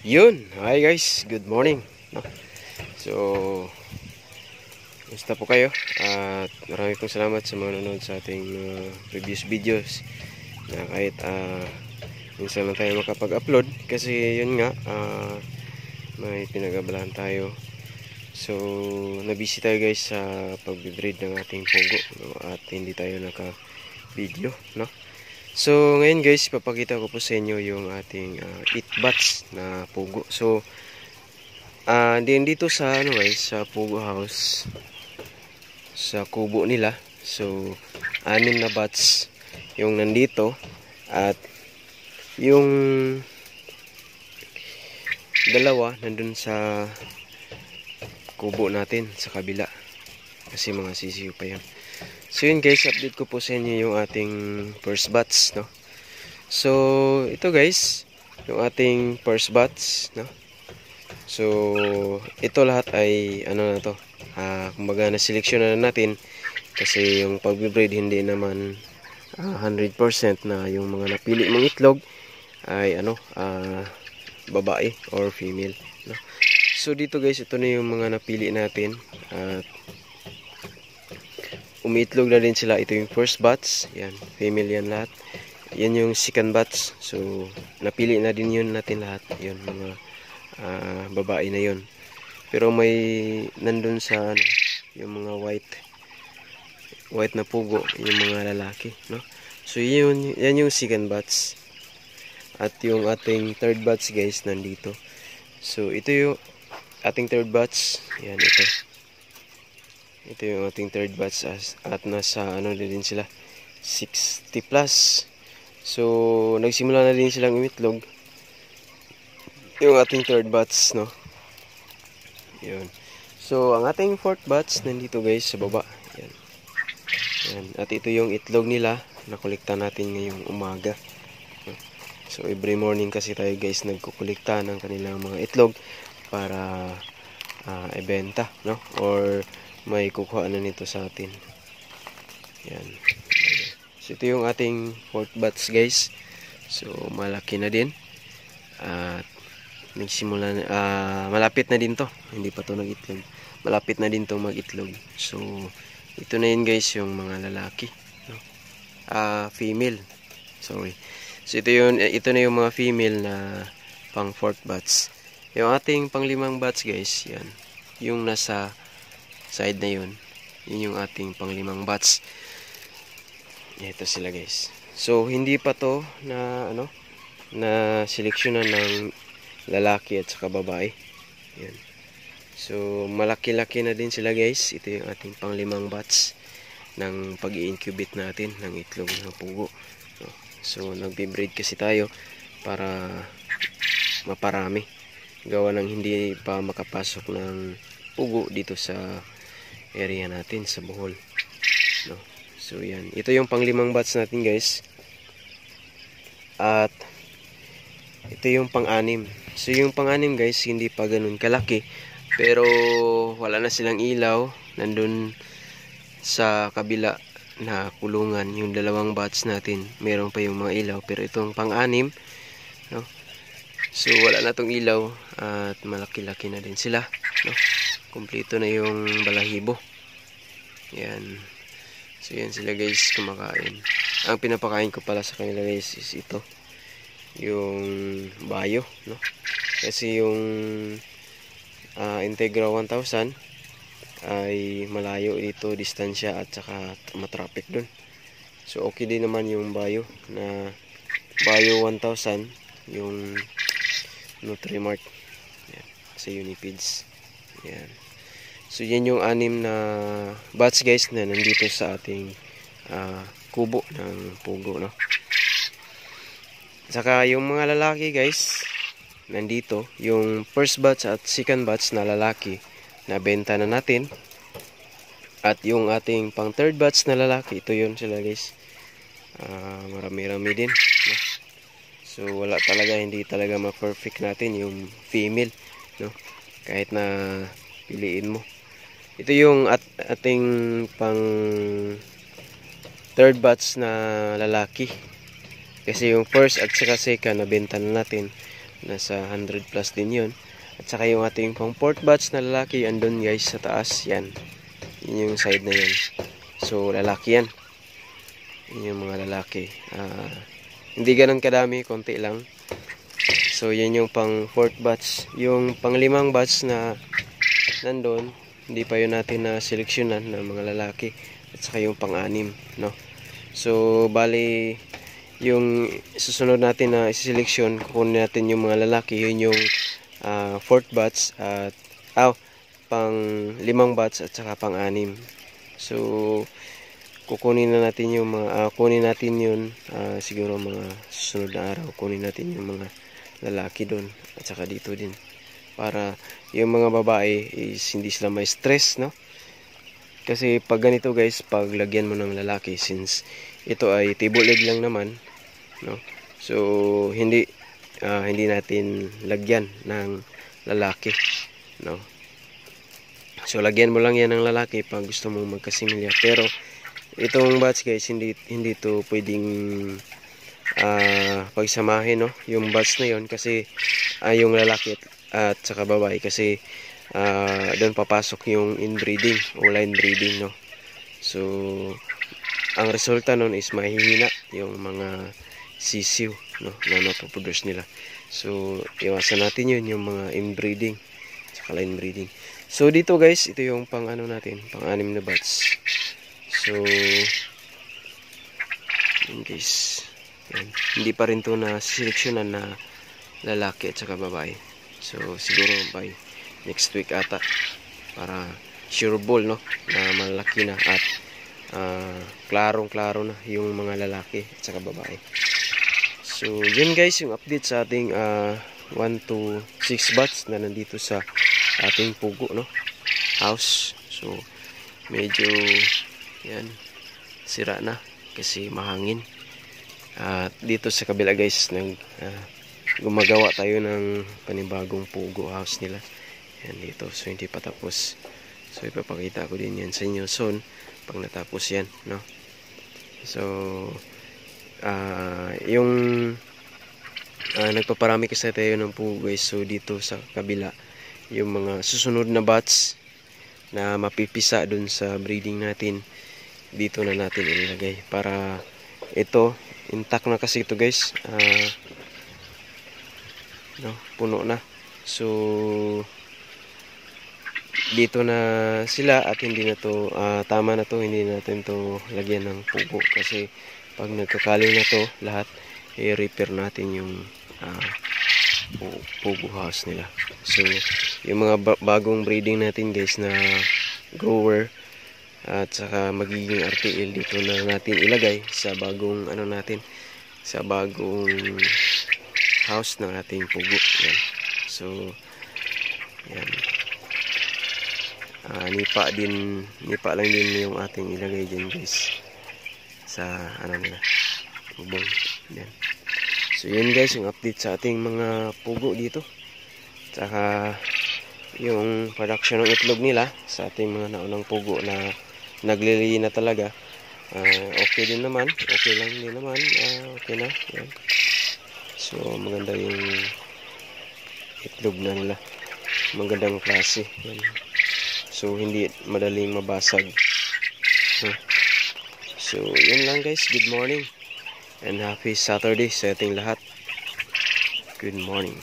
Yun, hi guys, good morning. No? So, basta po kayo. At marami pong salamat sa mga nanonood sa ating previous videos. Na kahit minsan lang tayo makapag-upload. Kasi yun nga, may pinag-abalahan tayo. So, nabisi tayo guys sa pag-breed ng ating pugo. No? At hindi tayo naka-video. No? So, ngayon guys, papakita ko po sa inyo yung ating 8 bats na pugo. So, dito sa guys, sa pugo house, sa kubo nila. So, 6 na bats yung nandito at yung dalawa nandun sa kubo natin sa kabila. Kasi mga sisiyo pa yan. So yun guys, update ko po sa inyo yung ating first batch, no. So ito guys, yung ating first batch, no. So ito lahat ay ano na to, kumbaga na-seleksyon na natin kasi yung pag-breed hindi naman 100% na yung mga napili mong itlog ay babae or female, no. So dito guys, ito na yung mga napili natin at umiitlog na din sila. Ito yung first batch, yan, female yan lahat. Yan yung second batch, so napili na din yun natin lahat, yun mga babae na yun. Pero may nandun sa yung mga white na pugo, yung mga lalaki, no. So yun, yan yung second batch. At yung ating third batch guys nandito. So ito yung ating third batch, yan, ito yung ating third batch at nasa din sila 60 plus. So nagsimula na din silang umitlog yung ating third batch, no. Yun. So ang ating fourth batch nandito guys sa baba. Yan. Yan. At ito yung itlog nila, nakolekta natin ngayong umaga. So every morning kasi tayo guys nagkukolekta ng kanilang mga itlog para ibenta, no, or may kukuha na nito sa atin. Yan. So ito yung ating fourth batch guys. So malaki na din. At nagsimula na, malapit na din to. Hindi pa to nag-itlog. Malapit na din to mag-itlog. So ito na yun guys, yung mga lalaki, no? Female. Sorry. So ito na yung mga female na pang fourth batch. Yung ating pang-limang batch guys, yan. Yung nasa side na yun yung ating pang-limang batch. Ito sila guys. So hindi pa to na na seleksyonan ng lalaki at saka babae. Yan. So malaki-laki na din sila guys. Ito yung ating pang-limang batch ng pag-i-incubate natin ng itlog ng pugo. So nagbe-breed kasi tayo para maparami. Gawa ng hindi pa makapasok ng pugo dito sa area natin sa Bohol, no. So yan, ito yung pang-limang batch natin guys. At ito yung pang-anim. So yung pang-anim guys, hindi pa ganun kalaki, pero wala na silang ilaw. Nandun sa kabila na kulungan yung dalawang batch natin, meron pa yung mga ilaw. Pero itong pang-anim, no, so wala na tong ilaw at malaki-laki na din sila, no. Kompleto na yung balahibo. Yan. So yan sila guys, kumakain. Ang pinapakain ko pala sa kanila guys is ito, yung bayo, no. Kasi yung Integra 1000 ay malayo dito distansya at saka matraffic dun. So okay din naman yung bayo na bayo 1000, yung Nutrimart. Yan. Sa Unipids. Yan. So yan yung 6 na batch guys na nandito sa ating kubo ng pugo, no. Saka yung mga lalaki guys nandito, yung first batch at second batch na lalaki na benta na natin. At yung ating pang third batch na lalaki, ito yun sila guys. Marami-rami din, no? So wala talaga, hindi talaga ma-perfect natin yung female, no, kahit na piliin mo. Ito yung ating pang third batch na lalaki. Kasi yung first at saka second nabenta na natin. Nasa 100 plus din yun. At saka yung ating pang fourth batch na lalaki, andun guys sa taas. Yan. Yun yung side na yan. So, lalaki yan. Yun yung mga lalaki. Hindi ganun kadami, konti lang. So, yan yung pang fourth batch. Yung pang limang batch na nandun, hindi pa yun natin na seleksyonan ng mga lalaki. At saka yung pang-anim, no? So, bali, yung susunod natin na iseleksyon, kukunin natin yung mga lalaki. Yun yung fourth batch at pang limang batch at saka pang-anim. So, kukunin na natin yung mga kunin natin yun siguro mga susunod na araw. Kunin natin yung mga lalaki doon at saka dito din para yung mga babae is hindi sila may stress, no? Kasi pag ganito guys, pag lagyan mo ng lalaki, since ito ay table egg lang naman, no? So hindi natin lagyan ng lalaki, no? So lagyan mo lang yan ng lalaki pag gusto mo magkasimilya. Pero itong batch guys, hindi to pwedeng pagsamahin, no? Yung batch na yon kasi yung lalaki at saka babae, kasi doon papasok yung inbreeding o line breeding, no? So ang resulta nun is mahihina yung mga sisiw, no, na napoproduce nila. So iwasan natin yun, yung mga inbreeding saka line breeding. So dito guys, ito yung pang natin, pang 6 na batch. So yun guys, yan. Hindi pa rin to na seleksyonan na lalaki at saka babae. So siguro by next week ata, para sure ball, no, na malaki na at klarong-klaro na yung mga lalaki at saka babae. So yun guys, yung update sa ating 1 to 6 batch na nandito sa ating pugo, no, house. So medyo yan, sira na kasi mahangin. Dito sa kabila guys, gumagawa tayo ng panibagong pugo house nila. Yan dito, so hindi pa tapos. So ipapakita ko din yan sa inyo soon pag natapos yan, no. So yung nagpaparami kasi tayo ng pugo guys. So dito sa kabila, yung mga susunod na batch na mapipisa dun sa breeding natin, dito na natin ilagay para ito intact na kasi ito guys, no, puno na. So dito na sila at hindi na to tama na to, hindi natin to lagyan ng pugo kasi pag nagkakali na to lahat, i-repair natin yung pugo house nila. So yung mga bagong breeding natin guys na grower at saka magiging RTL, dito na natin ilagay sa bagong natin, sa bagong house ng ating pugo. Yan. So yan, nipa lang din yung ating ilagay dyan guys sa nila, bubong. Yan. So yun guys, yung update sa ating mga pugo dito, saka yung production ng itlog nila sa ating mga naunang pugo na naglilihi na talaga. Okay din naman, okay lang din naman, okay na. Yan. So maganda yung itlog na nila, magandang klase. Yan. So hindi madaling mabasag. So yun lang guys, good morning and happy Saturday sa ating lahat. Good morning.